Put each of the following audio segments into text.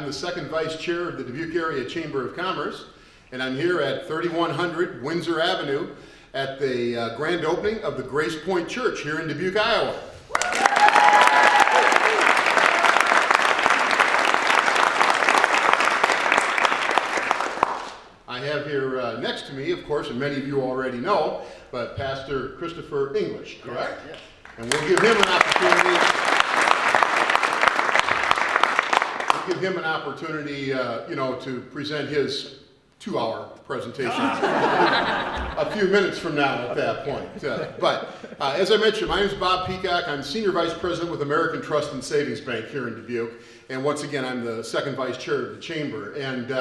I'm the second vice chair of the Dubuque Area Chamber of Commerce, and I'm here at 3100 Windsor Avenue at the grand opening of the Grace Point Church here in Dubuque, Iowa. I have here next to me, of course, and many of you already know, but Pastor Christopher English, correct? Yes. And we'll give him an opportunity. To present his 2-hour presentation a few minutes from now at that point. But as I mentioned, my name is Bob Peacock. I'm Senior Vice President with American Trust and Savings Bank here in Dubuque. And once again, I'm the second Vice Chair of the Chamber. And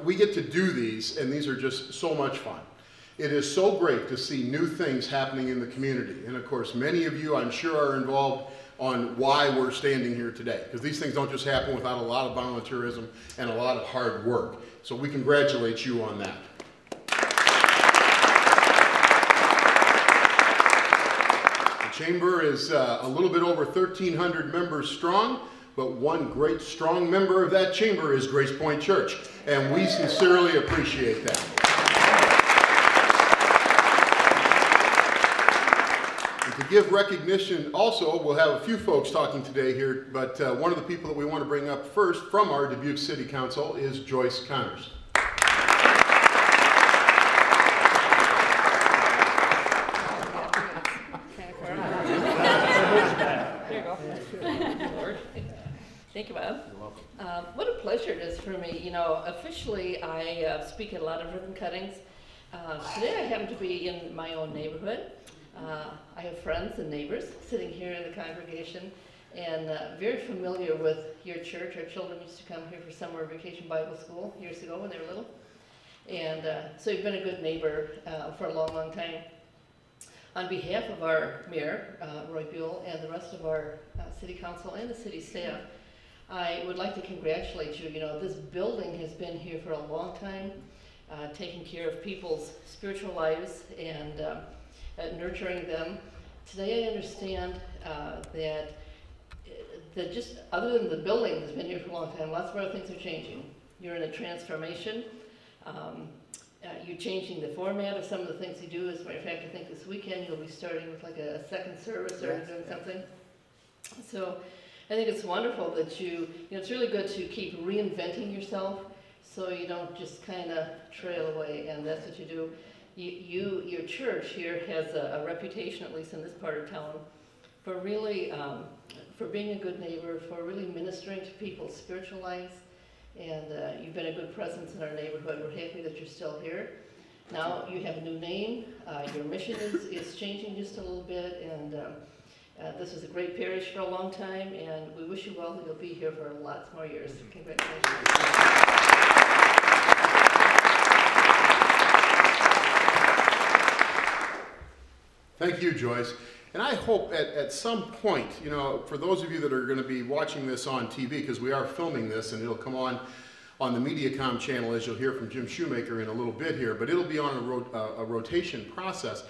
we get to do these, and these are just so much fun. It is so great to see new things happening in the community. And of course, many of you, I'm sure, are involved on why we're standing here today. Because these things don't just happen without a lot of volunteerism and a lot of hard work. So we congratulate you on that. The Chamber is a little bit over 1,300 members strong, but one great strong member of that Chamber is Grace Point Church. And we sincerely appreciate that. To give recognition also, we'll have a few folks talking today here, but one of the people that we want to bring up first from our Dubuque City Council is Joyce Connors. Thank you, Bob. You're welcome. What a pleasure it is for me. You know, officially I speak at a lot of ribbon cuttings. Today I happen to be in my own neighborhood. I have friends and neighbors sitting here in the congregation and very familiar with your church. Our children used to come here for summer vacation Bible school years ago when they were little. And so you've been a good neighbor for a long, long time. On behalf of our mayor, Roy Buell, and the rest of our city council and the city staff, I would like to congratulate you. You know, this building has been here for a long time, taking care of people's spiritual lives and nurturing them. Today I understand that just other than the building has been here for a long time, lots of other things are changing. You're in a transformation. You're changing the format of some of the things you do. As a matter of fact, I think this weekend you'll be starting with like a second service or doing something. So I think it's wonderful that it's really good to keep reinventing yourself so you don't just kind of trail away, and that's what you do. Your church here has a reputation, at least in this part of town, for really, for being a good neighbor, for really ministering to people's spiritual lives, and you've been a good presence in our neighborhood. We're happy that you're still here. Now you have a new name. Your mission is changing just a little bit, and this is a great parish for a long time, and we wish you well that you'll be here for lots more years. Congratulations. Thank you, Joyce. And I hope at some point, for those of you that are going to be watching this on TV, because we are filming this and it'll come on the MediaCom channel, as you'll hear from Jim Shoemaker in a little bit here, but it'll be on a rotation process.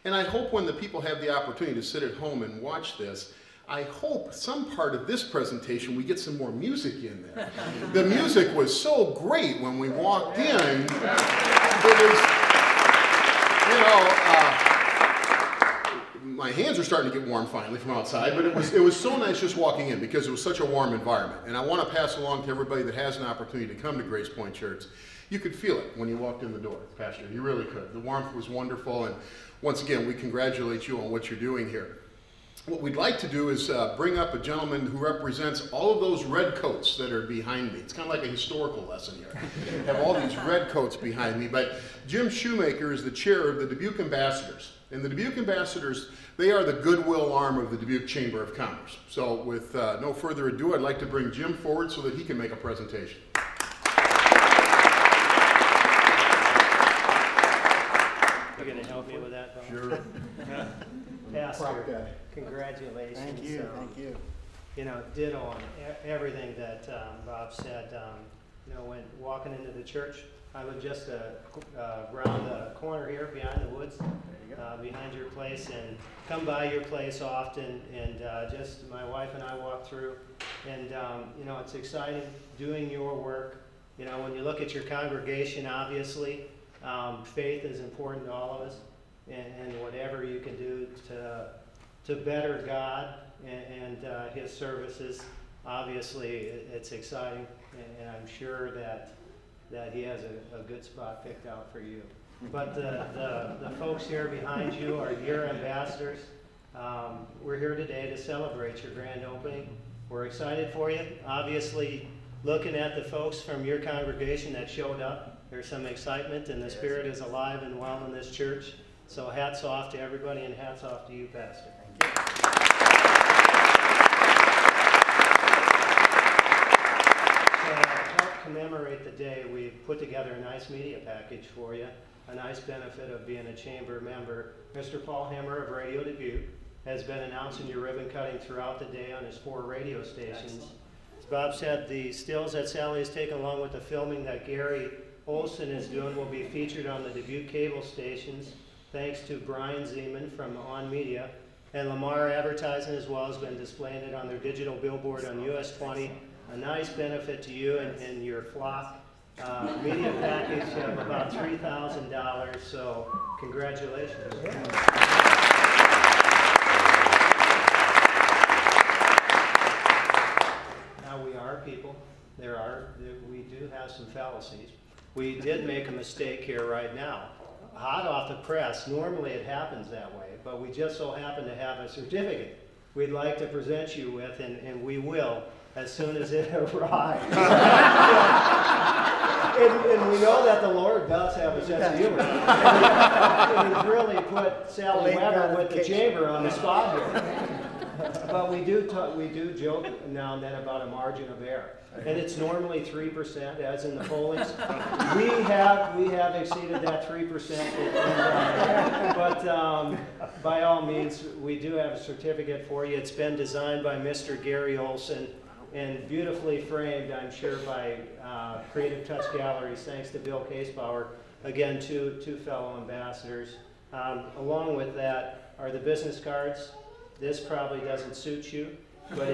And I hope when the people have the opportunity to sit at home and watch this, I hope some part of this presentation we get some more music in there. The music was so great when we walked in. It was, my hands are starting to get warm finally from outside, but it was so nice just walking in because it was such a warm environment. And I want to pass along to everybody that has an opportunity to come to Grace Point Church. You could feel it when you walked in the door, Pastor. You really could. The warmth was wonderful, and once again, we congratulate you on what you're doing here. What we'd like to do is bring up a gentleman who represents all of those red coats that are behind me. It's kind of like a historical lesson here. I have all these red coats behind me, but Jim Shoemaker is the chair of the Dubuque Ambassadors. And the Dubuque Ambassadors, they are the goodwill arm of the Dubuque Chamber of Commerce. So with no further ado, I'd like to bring Jim forward so that he can make a presentation. You're going to help me with that, Bob? Sure. Pastor, congratulations. Thank you, thank you. Ditto on everything that Bob said. When walking into the church, I live just around the corner here behind the woods, behind your place, and come by your place often, and just my wife and I walk through, And, you know, it's exciting doing your work. You know, when you look at your congregation, obviously, faith is important to all of us. And whatever you can do to better God and His services, obviously, it's exciting. And I'm sure that He has a good spot picked out for you. But the folks here behind you are your ambassadors. We're here today to celebrate your grand opening. We're excited for you. Obviously, looking at the folks from your congregation that showed up, there's some excitement and the Spirit is alive and well in this church. So hats off to everybody and hats off to you, Pastor. Thank you. To help commemorate the day, we've put together a nice media package for you. A nice benefit of being a chamber member. Mr. Paul Hammer of Radio Dubuque has been announcing your ribbon cutting throughout the day on his 4 radio stations. Excellent. As Bob said, the stills that Sally has taken along with the filming that Gary Olson is doing will be featured on the Dubuque cable stations, thanks to Brian Zeman from On Media. And Lamar Advertising as well has been displaying it on their digital billboard on US 20. A nice benefit to you and your flock. Media package of about $3,000, so congratulations. Now we are people. We do have some fallacies. We did make a mistake here right now. Hot off the press, normally it happens that way, but we just so happen to have a certificate we'd like to present you with, and we will as soon as it arrives. And we know that the Lord does have a sense of humor. And He's really put Sally Weber with the chamber on the spot here. But we do joke now and then about a margin of error. And it's normally 3%, as in the pollings. We have exceeded that 3%. But by all means, we do have a certificate for you. It's been designed by Mr. Gary Olson and beautifully framed, I'm sure, by Creative Touch Galleries, thanks to Bill Casebauer. Again, two fellow ambassadors. Along with that are the business cards. This probably doesn't suit you, but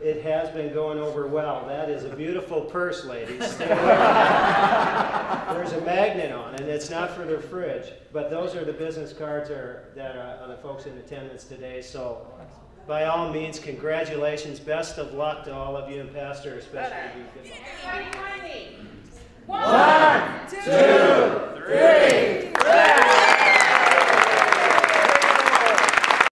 it has been going over well. That is a beautiful purse, ladies. Stay away from that. There's a magnet on it. It's not for their fridge, but those are the business cards that are the folks in attendance today. So, by all means, congratulations. Best of luck to all of you, and Pastor especially. Good luck.